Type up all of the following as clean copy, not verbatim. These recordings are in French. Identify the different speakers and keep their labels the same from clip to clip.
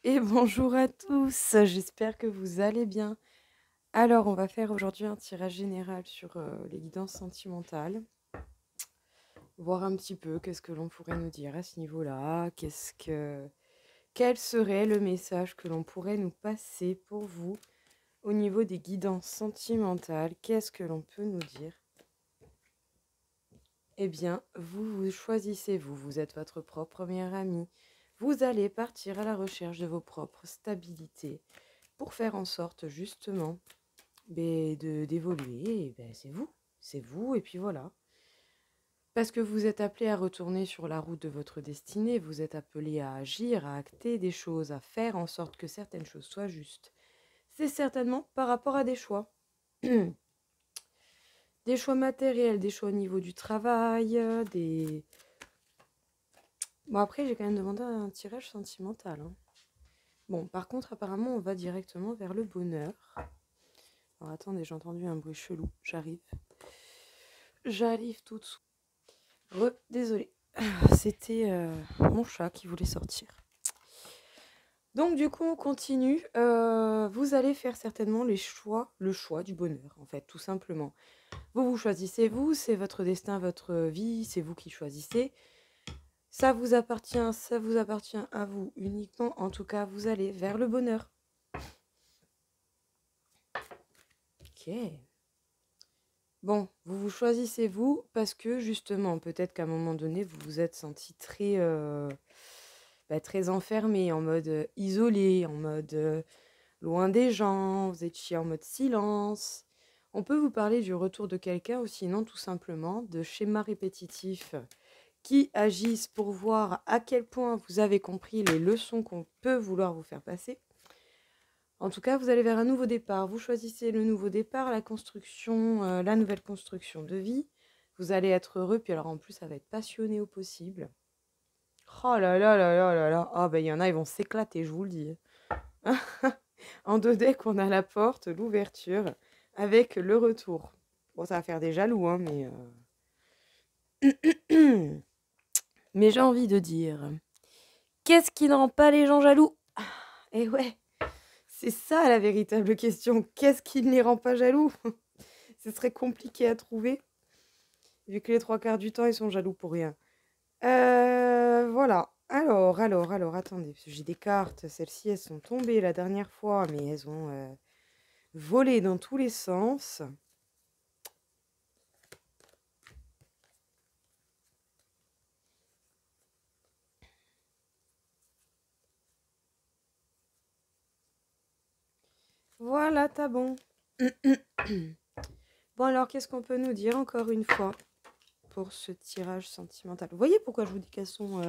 Speaker 1: Et bonjour à tous, j'espère que vous allez bien. Alors, on va faire aujourd'hui un tirage général sur les guidances sentimentales, voir un petit peu qu'est-ce que l'on pourrait nous dire à ce niveau-là, quel serait le message que l'on pourrait nous passer pour vous au niveau des guidances sentimentales, qu'est-ce que l'on peut nous dire? Eh bien, vous choisissez, vous êtes votre propre meilleur ami, vous allez partir à la recherche de vos propres stabilités pour faire en sorte justement d'évoluer, c'est vous, et puis voilà. Parce que vous êtes appelé à retourner sur la route de votre destinée, vous êtes appelé à agir, à acter des choses, à faire en sorte que certaines choses soient justes. C'est certainement par rapport à des choix. Des choix matériels, des choix au niveau du travail, des... Bon, après, j'ai quand même demandé un tirage sentimental, hein. Bon, par contre, apparemment, on va directement vers le bonheur. Alors, attendez, j'ai entendu un bruit chelou, j'arrive. J'arrive tout de suite. Désolée. C'était mon chat qui voulait sortir. Donc du coup, on continue. Vous allez faire certainement le choix du bonheur, en fait, tout simplement. Vous choisissez vous, c'est votre destin, votre vie, c'est vous qui choisissez. Ça vous appartient à vous uniquement. En tout cas, vous allez vers le bonheur. Ok. Bon, vous choisissez vous parce que justement, peut-être qu'à un moment donné, vous vous êtes senti très enfermé, en mode isolé, en mode loin des gens, vous étiez en mode silence. On peut vous parler du retour de quelqu'un ou sinon tout simplement de schémas répétitifs qui agissent pour voir à quel point vous avez compris les leçons qu'on peut vouloir vous faire passer. En tout cas, vous allez vers un nouveau départ. Vous choisissez le nouveau départ, la construction, la nouvelle construction de vie. Vous allez être heureux, puis alors en plus, ça va être passionné au possible. Oh là là là là là là. Ah ben, il y en a, ils vont s'éclater, je vous le dis. En deux decks, on a la porte, l'ouverture, avec le retour. Bon, ça va faire des jaloux, hein, mais j'ai envie de dire, qu'est-ce qui ne rend pas les gens jaloux? Eh ouais, c'est ça la véritable question. Qu'est-ce qui ne les rend pas jaloux? Ce serait compliqué à trouver, vu que les trois quarts du temps, ils sont jaloux pour rien. Voilà. Alors, attendez, parce que j'ai des cartes. Celles-ci, elles sont tombées la dernière fois, mais elles ont volé dans tous les sens. Voilà, t'as bon. Bon, alors, qu'est-ce qu'on peut nous dire encore une fois pour ce tirage sentimental? Vous voyez pourquoi je vous dis qu'elles sont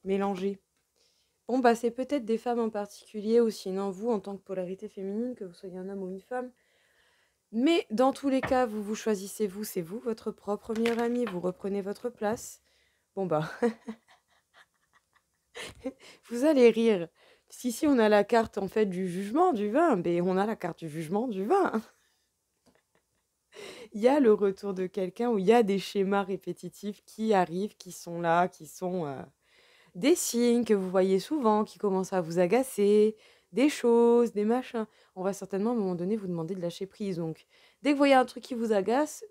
Speaker 1: mélangées? Bon, bah, c'est peut-être des femmes en particulier, ou sinon vous, en tant que polarité féminine, que vous soyez un homme ou une femme. Mais dans tous les cas, vous choisissez vous, c'est vous, votre propre meilleur ami, vous reprenez votre place. Bon, bah, vous allez rire. Si ici, on a la carte, en fait, du jugement du vin, ben, on a la carte du jugement du vin. Il y a le retour de quelqu'un où il y a des schémas répétitifs qui arrivent, qui sont là, qui sont des signes que vous voyez souvent, qui commencent à vous agacer, des choses, des machins. On va certainement à un moment donné vous demander de lâcher prise. Donc, dès que vous voyez un truc qui vous agace,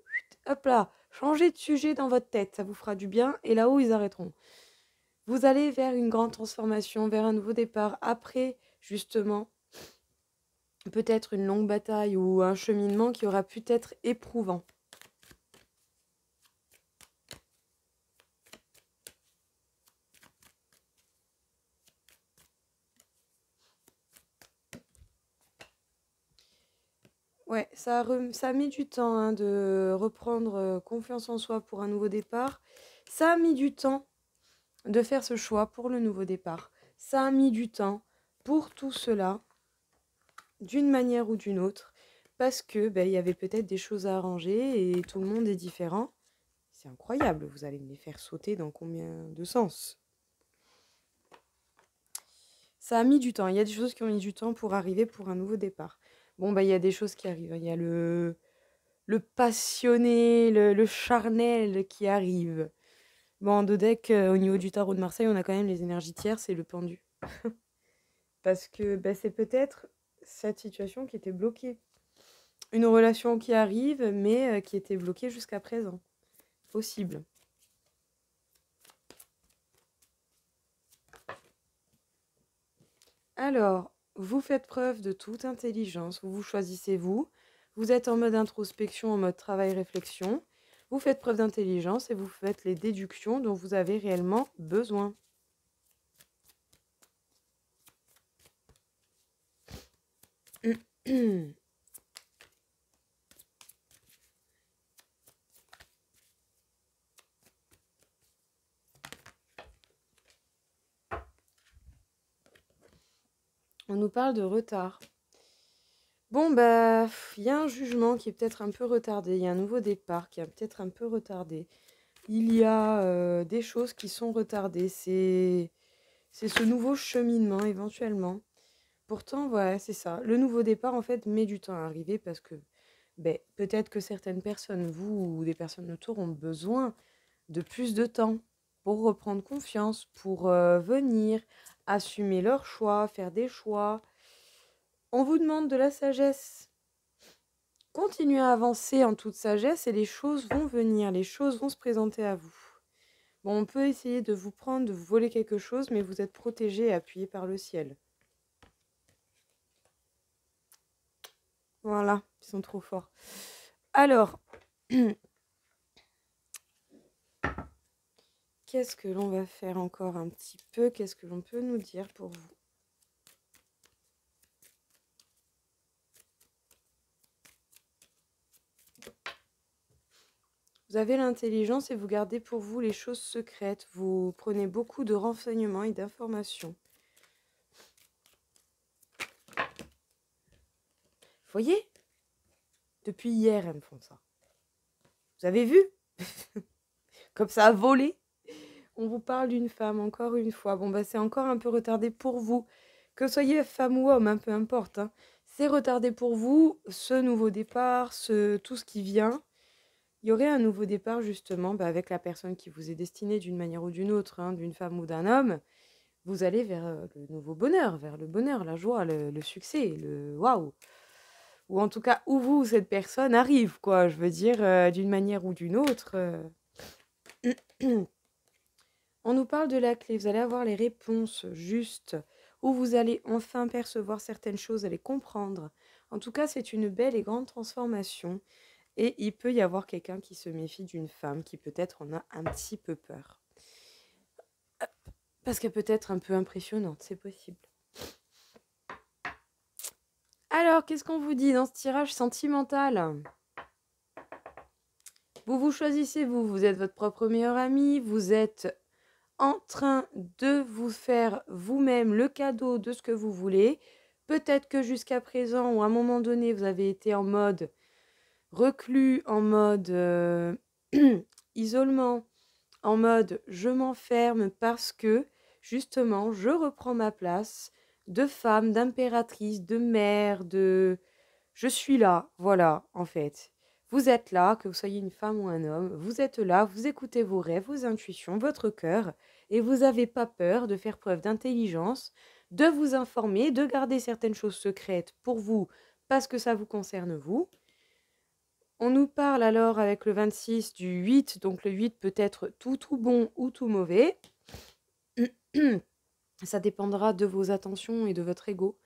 Speaker 1: hop là, changez de sujet dans votre tête, ça vous fera du bien et là-haut, ils arrêteront. Vous allez vers une grande transformation, vers un nouveau départ, après, justement, peut-être une longue bataille ou un cheminement qui aura pu être éprouvant. Ouais, ça a mis du temps hein, de reprendre confiance en soi pour un nouveau départ. Ça a mis du temps de faire ce choix pour le nouveau départ. Ça a mis du temps pour tout cela, d'une manière ou d'une autre, parce que il y avait peut-être des choses à arranger et tout le monde est différent. C'est incroyable, vous allez me les faire sauter dans combien de sens? Ça a mis du temps, il y a des choses qui ont mis du temps pour arriver pour un nouveau départ. Bon, il y a des choses qui arrivent, il y a le passionné, le charnel qui arrive. Bon, en deux decks, au niveau du tarot de Marseille, on a quand même les énergies tierces et le pendu. parce que c'est peut-être cette situation qui était bloquée. Une relation qui arrive, mais qui était bloquée jusqu'à présent. Possible. Alors, vous faites preuve de toute intelligence, vous choisissez vous, vous êtes en mode introspection, en mode travail-réflexion, vous faites preuve d'intelligence et vous faites les déductions dont vous avez réellement besoin. On nous parle de retard. Bon, il y a un jugement qui est peut-être un peu retardé, il y a un nouveau départ qui est peut-être un peu retardé. Il y a des choses qui sont retardées, c'est ce nouveau cheminement éventuellement. Pourtant, voilà, c'est ça. Le nouveau départ, en fait, met du temps à arriver parce que peut-être que certaines personnes, vous ou des personnes autour, ont besoin de plus de temps pour reprendre confiance, pour venir assumer leurs choix, faire des choix. On vous demande de la sagesse. Continuez à avancer en toute sagesse et les choses vont venir, les choses vont se présenter à vous. Bon, on peut essayer de vous prendre, de vous voler quelque chose, mais vous êtes protégé et appuyé par le ciel. Voilà, ils sont trop forts. Alors, qu'est-ce que l'on va faire encore un petit peu? Qu'est-ce que l'on peut nous dire pour vous? Vous avez l'intelligence et vous gardez pour vous les choses secrètes. Vous prenez beaucoup de renseignements et d'informations. Vous voyez? Depuis hier, elles me font ça. Vous avez vu? Comme ça a volé. On vous parle d'une femme, encore une fois. Bon, c'est encore un peu retardé pour vous. Que soyez femme ou homme, peu importe. Hein. C'est retardé pour vous, ce nouveau départ, tout ce qui vient. Il y aurait un nouveau départ, justement, avec la personne qui vous est destinée d'une manière ou d'une autre, hein, d'une femme ou d'un homme. Vous allez vers le nouveau bonheur, vers le bonheur, la joie, le succès, le waouh. Ou en tout cas, où vous, cette personne, arrive, quoi. Je veux dire, d'une manière ou d'une autre. On nous parle de la clé, vous allez avoir les réponses justes, où vous allez enfin percevoir certaines choses, les comprendre. En tout cas, c'est une belle et grande transformation. Et il peut y avoir quelqu'un qui se méfie d'une femme qui peut-être en a un petit peu peur. Parce qu'elle peut être un peu impressionnante, c'est possible. Alors, qu'est-ce qu'on vous dit dans ce tirage sentimental? Vous choisissez, vous êtes votre propre meilleur ami, vous êtes en train de vous faire vous-même le cadeau de ce que vous voulez. Peut-être que jusqu'à présent ou à un moment donné, vous avez été en mode reclus, en mode isolement, en mode je m'enferme parce que justement je reprends ma place de femme, d'impératrice, de mère, de... Je suis là, voilà, en fait. Vous êtes là, que vous soyez une femme ou un homme, vous êtes là, vous écoutez vos rêves, vos intuitions, votre cœur, et vous n'avez pas peur de faire preuve d'intelligence, de vous informer, de garder certaines choses secrètes pour vous, parce que ça vous concerne vous. On nous parle alors avec le 26 du 8, donc le 8 peut être tout bon ou tout mauvais. Ça dépendra de vos attentions et de votre ego.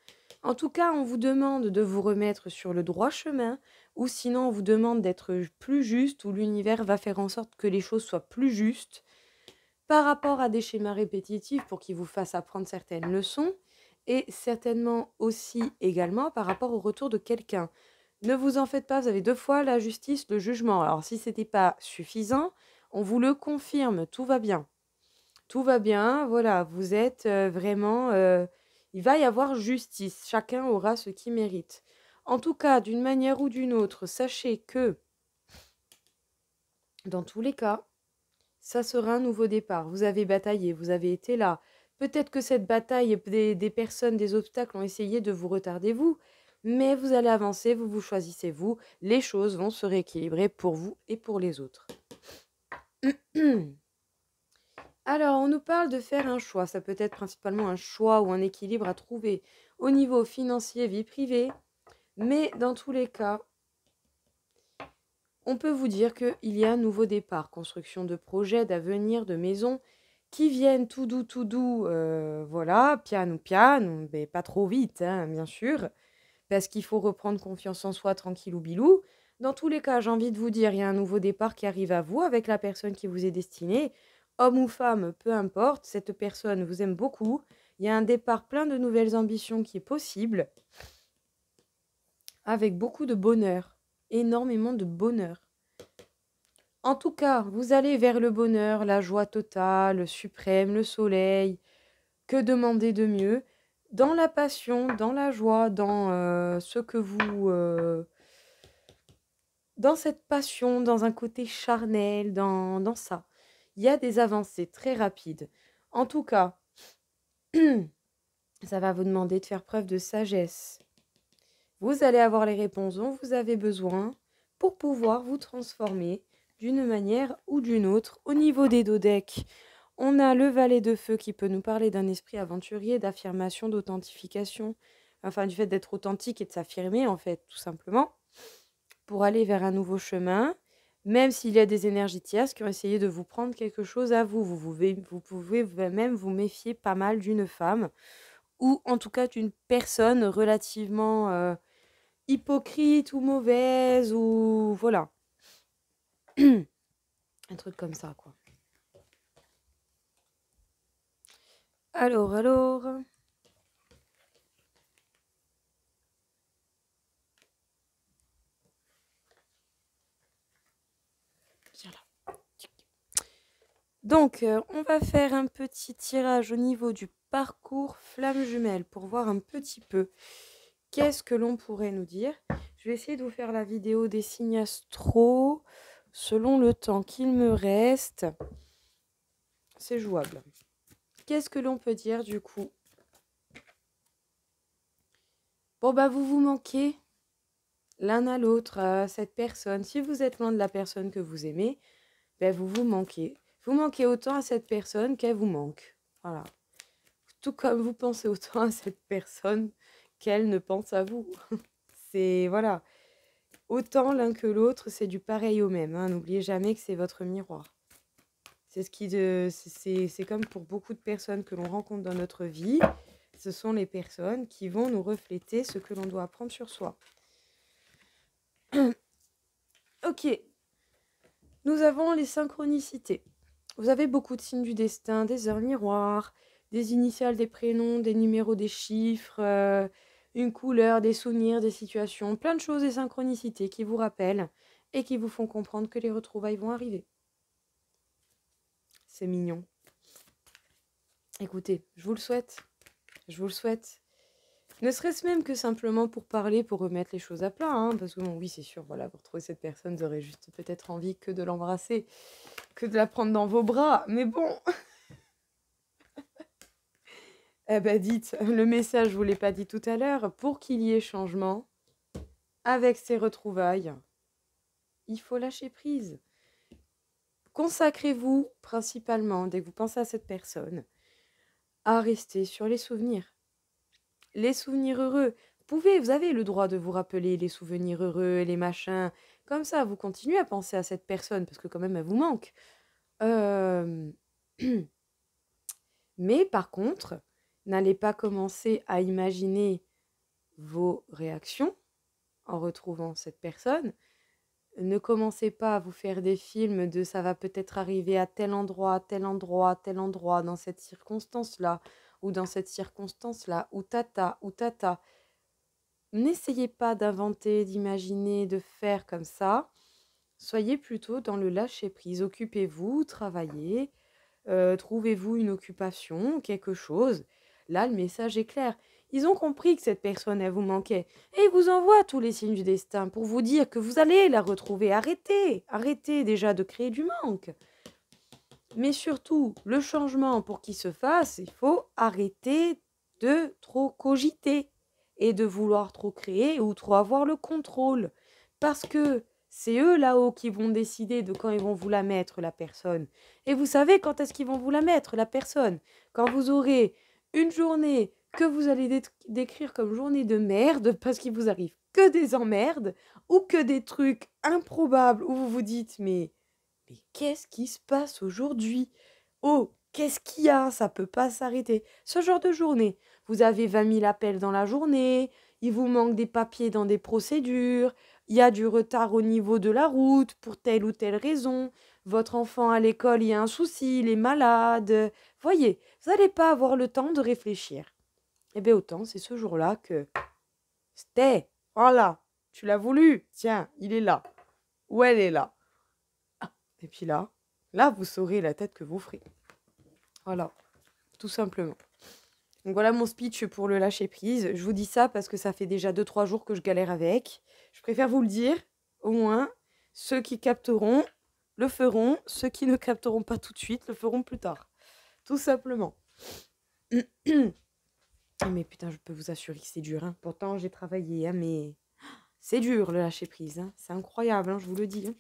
Speaker 1: En tout cas, on vous demande de vous remettre sur le droit chemin, ou sinon on vous demande d'être plus juste, ou l'univers va faire en sorte que les choses soient plus justes par rapport à des schémas répétitifs pour qu'ils vous fassent apprendre certaines leçons, et certainement aussi également par rapport au retour de quelqu'un. Ne vous en faites pas, vous avez 2 fois la justice, le jugement. Alors si ce n'était pas suffisant, on vous le confirme, tout va bien. Tout va bien, voilà, vous êtes vraiment... il va y avoir justice, chacun aura ce qu'il mérite. En tout cas, d'une manière ou d'une autre, sachez que, dans tous les cas, ça sera un nouveau départ. Vous avez bataillé, vous avez été là. Peut-être que cette bataille, des personnes, des obstacles ont essayé de vous retarder, vous, mais vous allez avancer, vous choisissez, vous. Les choses vont se rééquilibrer pour vous et pour les autres. Alors, on nous parle de faire un choix. Ça peut être principalement un choix ou un équilibre à trouver au niveau financier, vie privée. Mais dans tous les cas, on peut vous dire qu'il y a un nouveau départ. Construction de projets, d'avenir, de maisons qui viennent tout doux, voilà, piano, mais pas trop vite, hein, bien sûr, parce qu'il faut reprendre confiance en soi, tranquillou bilou. Dans tous les cas, j'ai envie de vous dire, il y a un nouveau départ qui arrive à vous avec la personne qui vous est destinée. Homme ou femme, peu importe, cette personne vous aime beaucoup. Il y a un départ plein de nouvelles ambitions qui est possible, avec beaucoup de bonheur, énormément de bonheur. En tout cas, vous allez vers le bonheur, la joie totale, suprême, le soleil. Que demander de mieux? Dans la passion, dans la joie, dans ce que vous... dans cette passion, dans un côté charnel, dans ça. Il y a des avancées très rapides. En tout cas, ça va vous demander de faire preuve de sagesse. Vous allez avoir les réponses dont vous avez besoin pour pouvoir vous transformer d'une manière ou d'une autre. Au niveau des dodecs, on a le valet de feu qui peut nous parler d'un esprit aventurier, d'affirmation, d'authentification, enfin du fait d'être authentique et de s'affirmer en fait, tout simplement, pour aller vers un nouveau chemin, même s'il y a des énergies tierces qui ont essayé de vous prendre quelque chose à vous. Vous pouvez même vous méfier pas mal d'une femme, ou en tout cas d'une personne relativement hypocrite ou mauvaise, ou voilà. Un truc comme ça, quoi. Alors. Viens là. Donc, on va faire un petit tirage au niveau du parcours flamme jumelle pour voir un petit peu qu'est-ce que l'on pourrait nous dire. Je vais essayer de vous faire la vidéo des signes astro selon le temps qu'il me reste. C'est jouable. Qu'est-ce que l'on peut dire du coup? Bon, bah, vous manquez l'un à l'autre, à cette personne. Si vous êtes loin de la personne que vous aimez, ben vous manquez. Vous manquez autant à cette personne qu'elle vous manque. Voilà. Tout comme vous pensez autant à cette personne qu'elle ne pense à vous. C'est, voilà. Autant l'un que l'autre, c'est du pareil au même. Hein. N'oubliez jamais que c'est votre miroir. C'est c'est comme pour beaucoup de personnes que l'on rencontre dans notre vie. Ce sont les personnes qui vont nous refléter ce que l'on doit apprendre sur soi. Ok. Nous avons les synchronicités. Vous avez beaucoup de signes du destin, des heures miroirs, des initiales, des prénoms, des numéros, des chiffres, une couleur, des souvenirs, des situations, plein de choses et synchronicités qui vous rappellent et qui vous font comprendre que les retrouvailles vont arriver. C'est mignon. Écoutez, je vous le souhaite. Je vous le souhaite. Ne serait-ce même que simplement pour parler, pour remettre les choses à plat, hein, parce que bon, oui, c'est sûr, voilà, pour trouver cette personne, vous aurez juste peut-être envie que de l'embrasser, que de la prendre dans vos bras, mais bon. Eh ben dites, le message, je vous l'ai pas dit tout à l'heure, pour qu'il y ait changement, avec ces retrouvailles, il faut lâcher prise. Consacrez-vous principalement, dès que vous pensez à cette personne, à rester sur les souvenirs. Les souvenirs heureux. Vous avez le droit de vous rappeler les souvenirs heureux, les machins. Comme ça, vous continuez à penser à cette personne, parce que quand même, elle vous manque. Mais par contre, n'allez pas commencer à imaginer vos réactions en retrouvant cette personne. Ne commencez pas à vous faire des films de ça va peut-être arriver à tel endroit, tel endroit, tel endroit, dans cette circonstance-là, ou dans cette circonstance-là, ou tata, ou tata. N'essayez pas d'inventer, d'imaginer, de faire comme ça. Soyez plutôt dans le lâcher-prise. Occupez-vous, travaillez, trouvez-vous une occupation, quelque chose. Là, le message est clair. Ils ont compris que cette personne, elle vous manquait. Et ils vous envoient tous les signes du destin pour vous dire que vous allez la retrouver. Arrêtez déjà de créer du manque. Mais surtout, le changement, pour qu'il se fasse, il faut arrêter de trop cogiter et de vouloir trop créer ou trop avoir le contrôle. Parce que C'est eux là-haut qui vont décider de quand ils vont vous la mettre, la personne. Et vous savez quand est-ce qu'ils vont vous la mettre, la personne? Quand vous aurez une journée que vous allez décrire comme journée de merde, parce qu'il vous arrive que des emmerdes, ou que des trucs improbables où vous vous dites, mais qu'est-ce qui se passe aujourd'hui? Oh, qu'est-ce qu'il y a? Ça peut pas s'arrêter. Ce genre de journée. Vous avez 20 000 appels dans la journée, il vous manque des papiers dans des procédures, il y a du retard au niveau de la route pour telle ou telle raison, votre enfant à l'école, il y a un souci, il est malade. Voyez, vous n'allez pas avoir le temps de réfléchir. Eh bien autant, c'est ce jour-là que... C'était, voilà, tu l'as voulu, tiens, il est là. Ou elle est là. Et puis là, vous saurez la tête que vous ferez. Voilà, tout simplement. Donc voilà mon speech pour le lâcher-prise. Je vous dis ça parce que ça fait déjà 2-3 jours que je galère avec. Je préfère vous le dire, au moins, ceux qui capteront le feront, ceux qui ne capteront pas tout de suite le feront plus tard. Tout simplement. Mais putain, je peux vous assurer que c'est dur. Hein. Pourtant, j'ai travaillé, hein, mais c'est dur le lâcher-prise. Hein. C'est incroyable, hein, je vous le dis. Hein.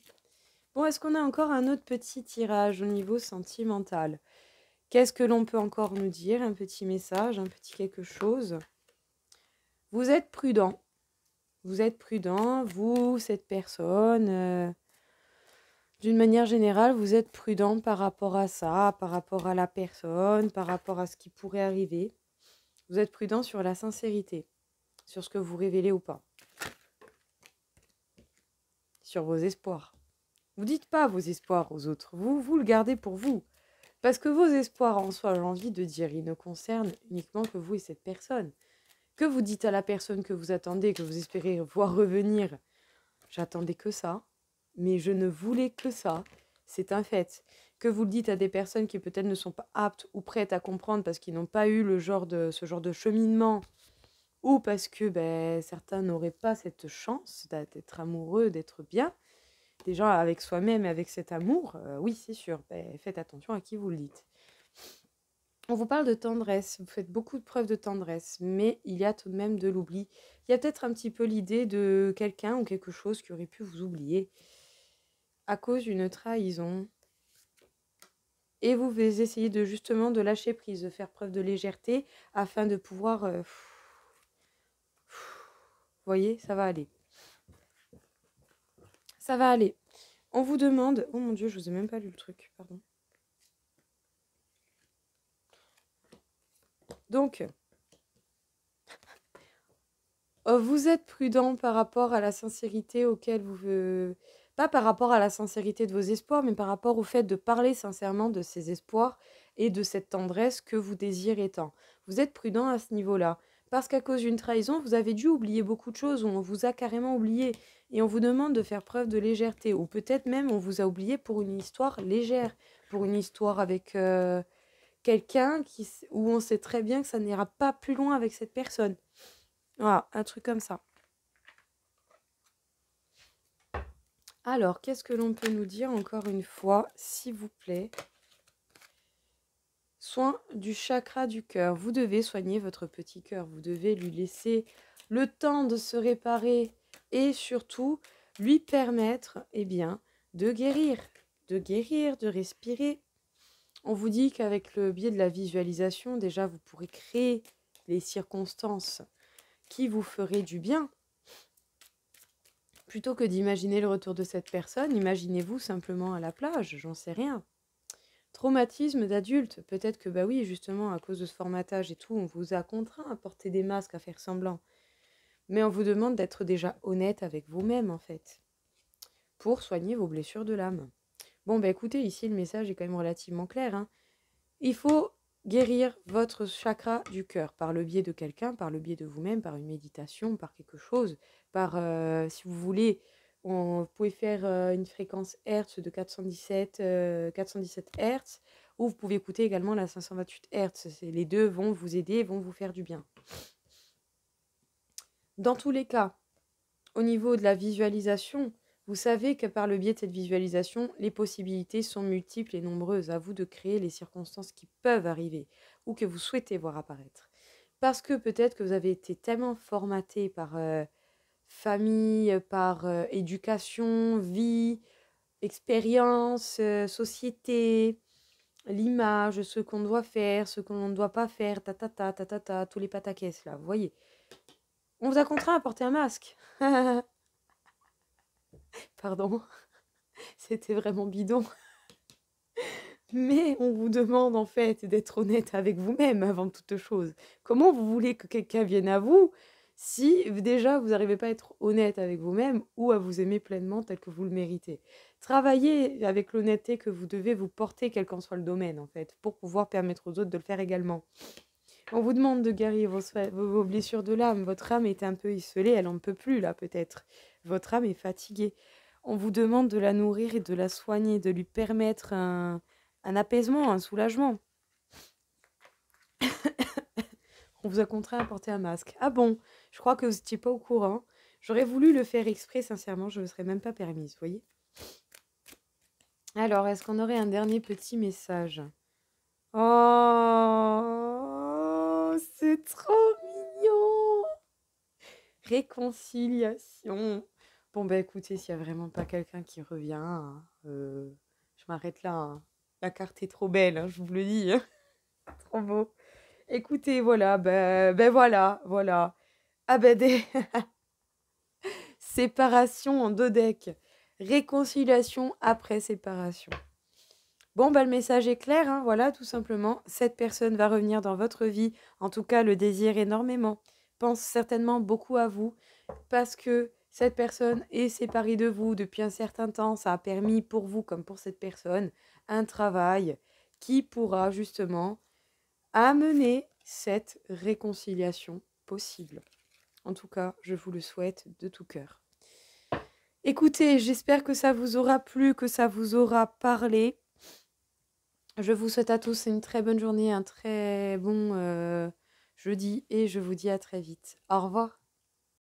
Speaker 1: Bon, est-ce qu'on a encore un autre petit tirage au niveau sentimental? Qu'est-ce que l'on peut encore nous dire? Un petit message, un petit quelque chose. Vous êtes prudent. Vous êtes prudent, vous, cette personne. D'une manière générale, vous êtes prudent par rapport à ça, par rapport à la personne, par rapport à ce qui pourrait arriver. Vous êtes prudent sur la sincérité, sur ce que vous révélez ou pas. Sur vos espoirs. Vous dites pas vos espoirs aux autres, vous le gardez pour vous. Parce que vos espoirs en soi, j'ai envie de dire, ils ne concernent uniquement que vous et cette personne. Que vous dites à la personne que vous attendez, que vous espérez voir revenir, j'attendais que ça, mais je ne voulais que ça, c'est un fait. Que vous le dites à des personnes qui peut-être ne sont pas aptes ou prêtes à comprendre parce qu'ils n'ont pas eu ce genre de cheminement, ou parce que certains n'auraient pas cette chance d'être amoureux, d'être bien, déjà avec soi-même et avec cet amour, oui, c'est sûr, faites attention à qui vous le dites. On vous parle de tendresse, vous faites beaucoup de preuves de tendresse, mais il y a tout de même de l'oubli. Il y a peut-être un petit peu l'idée de quelqu'un ou quelque chose qui aurait pu vous oublier à cause d'une trahison. Et vous essayez justement de lâcher prise, de faire preuve de légèreté afin de pouvoir... voyez, ça va aller. Ça va aller. On vous demande... Oh mon Dieu, je vous ai même pas lu le truc, pardon. Donc, vous êtes prudent par rapport à la sincérité auquel vous... Pas par rapport à la sincérité de vos espoirs, mais par rapport au fait de parler sincèrement de ces espoirs et de cette tendresse que vous désirez tant. Vous êtes prudent à ce niveau-là. Parce qu'à cause d'une trahison, vous avez dû oublier beaucoup de choses, ou on vous a carrément oublié. Et on vous demande de faire preuve de légèreté. Ou peut-être même on vous a oublié pour une histoire légère. Pour une histoire avec quelqu'un où on sait très bien que ça n'ira pas plus loin avec cette personne. Voilà, un truc comme ça. Alors, qu'est-ce que l'on peut nous dire encore une fois, s'il vous plaît? Soin du chakra du cœur. Vous devez soigner votre petit cœur. Vous devez lui laisser le temps de se réparer et surtout lui permettre, de guérir, de respirer. On vous dit qu'avec le biais de la visualisation, déjà, vous pourrez créer les circonstances qui vous feraient du bien. Plutôt que d'imaginer le retour de cette personne, imaginez-vous simplement à la plage, j'en sais rien. Traumatisme d'adulte, peut-être que oui, justement, à cause de ce formatage et tout, on vous a contraint à porter des masques, à faire semblant. Mais on vous demande d'être déjà honnête avec vous-même, en fait, pour soigner vos blessures de l'âme. Bon, écoutez, ici, le message est quand même relativement clair. Hein. Il faut guérir votre chakra du cœur par le biais de quelqu'un, par le biais de vous-même, par une méditation, par quelque chose, par, si vous voulez, vous pouvez faire une fréquence Hertz de 417 Hertz, ou vous pouvez écouter également la 528 Hertz. Les deux vont vous aider, vont vous faire du bien. Dans tous les cas, au niveau de la visualisation, vous savez que par le biais de cette visualisation, les possibilités sont multiples et nombreuses. À vous de créer les circonstances qui peuvent arriver ou que vous souhaitez voir apparaître. Parce que peut-être que vous avez été tellement formaté par famille, par éducation, vie, expérience, société, l'image, ce qu'on doit faire, ce qu'on ne doit pas faire, tous les pataquès là, vous voyez. On vous a contraint à porter un masque. Pardon, c'était vraiment bidon. Mais on vous demande en fait d'être honnête avec vous-même avant toute chose. Comment vous voulez que quelqu'un vienne à vous si déjà vous n'arrivez pas à être honnête avec vous-même ou à vous aimer pleinement tel que vous le méritez? Travaillez avec l'honnêteté que vous devez vous porter, quel qu'en soit le domaine en fait, pour pouvoir permettre aux autres de le faire également. On vous demande de guérir vos blessures de l'âme. Votre âme est un peu esselée, elle n'en peut plus là peut-être. Votre âme est fatiguée. On vous demande de la nourrir et de la soigner, de lui permettre un apaisement, un soulagement. On vous a contraint à porter un masque. Ah bon, je crois que vous n'étiez pas au courant. J'aurais voulu le faire exprès, sincèrement, je ne me serais même pas permise, vous voyez. Alors, est-ce qu'on aurait un dernier petit message? Oh, c'est trop mignon! Réconciliation. Bon, bah écoutez, s'il n'y a vraiment pas quelqu'un qui revient, je m'arrête là. Hein. La carte est trop belle, hein, je vous le dis. Hein. Trop beau. Écoutez, voilà, ben voilà. Ah ben des séparation en 2 decks. Réconciliation après séparation. Bon, bah le message est clair, hein, voilà, tout simplement. Cette personne va revenir dans votre vie, en tout cas le désire énormément. Pense certainement beaucoup à vous, parce que cette personne est séparée de vous depuis un certain temps. Ça a permis pour vous, comme pour cette personne, un travail qui pourra justement amener cette réconciliation possible. En tout cas, je vous le souhaite de tout cœur. Écoutez, j'espère que ça vous aura plu, que ça vous aura parlé. Je vous souhaite à tous une très bonne journée, un très bon jeudi et je vous dis à très vite. Au revoir.